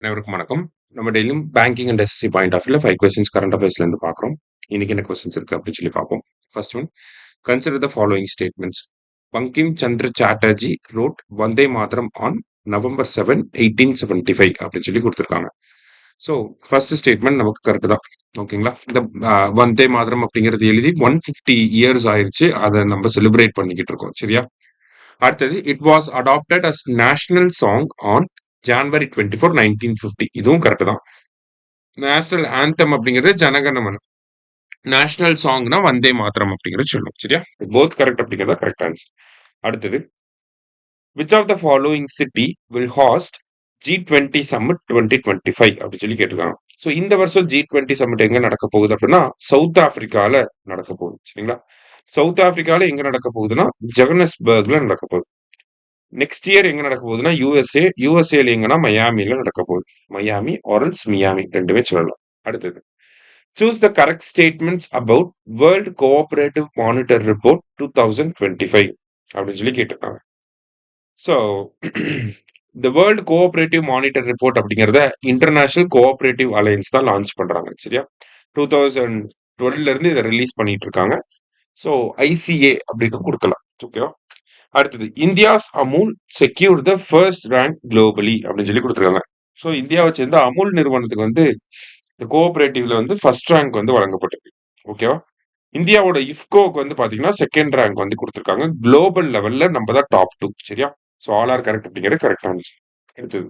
அனைவருக்கும் வணக்கம். நம்ம டெய்லியும் banking and SSC point of வியூல 5 கொஸ்டின்ஸ் கரண்ட் அஃபேர்ஸ்ல இருந்து பார்க்குறோம். இன்னைக்கு என்ன கொஸ்டின்ஸ் இருக்கு அப்படின்னு சொல்லி பார்ப்போம். First one, consider the following statements. Bankim Chandra Chatterjee road Vande Mataram on November 7, 1875 அப்படின்னு சொல்லி கொடுத்துருக்காங்க. ஸோ ஃபர்ஸ்ட் ஸ்டேட்மெண்ட் நமக்கு கரெக்ட் தான். ஓகேங்களா? இந்த வந்தே மாதரம் அப்படிங்கிறது எழுதி 150 இயர்ஸ் ஆயிருச்சு. அதை நம்ம செலிப்ரேட் பண்ணிக்கிட்டு இருக்கோம். சரியா? அடுத்தது, it was adopted as national song on January 24, 1950. இதுவும் கரெக்ட் தான். நேஷனல் ஆந்தம் அப்படிங்கிறது ஜனகணமன, நேஷனல் சாங்னா வந்தே மாதரம் அப்படிங்கிறது சொல்லும். சரியா? போத் கரெக்ட் அப்படிங்கிறத கரெக்ட் ஆன்சர். அடுத்தது, which of the following city will host G20 summit 2025 அப்படின்னு சொல்லி கேட்டிருக்காங்க. ஸோ இந்த வருஷம் G20 சம்மிட் எங்க நடக்க போகுது அப்படின்னா சவுத் ஆப்பிரிக்கால நடக்க போகுது. சரிங்களா? சவுத் ஆப்பிரிக்கால எங்க நடக்க போகுதுன்னா ஜோகன்னஸ்பர்க்ல நடக்க போகுது. நெக்ஸ்ட் இயர் எங்க நடக்க போகுதுன்னா யூஎஸ்ஏல எங்கன்னா மயாமில நடக்க போகுது. மயாமி ஆரல்ஸ் மியாமி ரெண்டுமே சொல்லலாம். அடுத்தது, choose the correct statements about world cooperative monitor report 2025 அப்படின்னு சொல்லி கேட்டிருக்காங்க. ஸோ இந்த வேர்ல்டு கோஆபரேட்டிவ் மானிட்டர் ரிப்போர்ட் அப்படிங்கிறத இன்டர்நேஷனல் கோஆபரேட்டிவ் அலையன்ஸ் தான் லான்ச் பண்றாங்க. சரியா? 2012ல இருந்து இதை ரிலீஸ் பண்ணிட்டு இருக்காங்க. ஸோ ஐசிஏ அப்படின்னு கொடுக்கலாம். ஓகேவா? அடுத்தது, India's Amul secure the first rank globally அப்படின்னு சொல்லி கொடுத்துருக்காங்க. ஸோ இந்தியாவை சேர்ந்த அமுல் நிறுவனத்துக்கு வந்து இந்த கோஆபரேட்டிவ்ல வந்து ஃபர்ஸ்ட் ரேங்க் வந்து வழங்கப்பட்டிருக்கு. ஓகேவா? இந்தியாவோட இஃப்கோக்கு வந்து பாத்தீங்கன்னா செகண்ட் ரேங்க் வந்து கொடுத்துருக்காங்க. குளோபல் லெவல்ல நம்ம தான் டாப் 2. சரியா? ஸோ ஆல் ஆர் கரெக்ட் அப்படிங்கிறது கரெக்ட் ஆன்சர். அடுத்தது,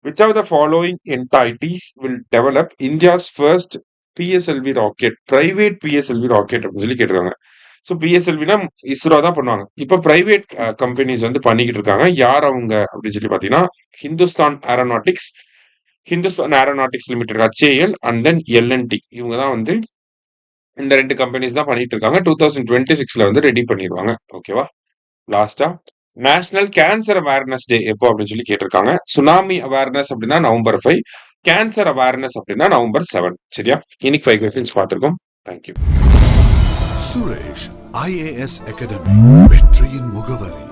which of the following entities will develop India's first PSLV rocket, private PSLV rocket அப்படின்னு சொல்லி கேட்டிருக்காங்க. ஸோ பிஎஸ்எல்வினா இஸ்ரோ தான் பண்ணுவாங்க. இப்போ பிரைவேட் கம்பெனிஸ் வந்து பண்ணிக்கிட்டு இருக்காங்க. யார் அவங்க அப்படின்னு சொல்லி பார்த்தீங்கன்னா Hindustan aeronautics limited HAL and then LNT, இவங்க தான் வந்து இந்த 2 கம்பெனிஸ் தான் பண்ணிட்டு இருக்காங்க. 2026ல வந்து ரெடி பண்ணிடுவாங்க. ஓகேவா? லாஸ்டா, நேஷனல் கேன்சர் அவேர்னஸ் டே எப்போ அப்படின்னு சொல்லி கேட்டிருக்காங்க. சுனாமி அவேர்னஸ் அப்படின்னா நவம்பர் 5, கேன்சர் அவேர்னஸ் அப்படின்னா நவம்பர் 7. சரியா? இன்னைக்கு 5 கொஸ்டின்ஸ் பார்த்திருக்கோம். தேங்க்யூ. சுரேஷ் IAS அகாடமி, வெற்றியின் முகவரி.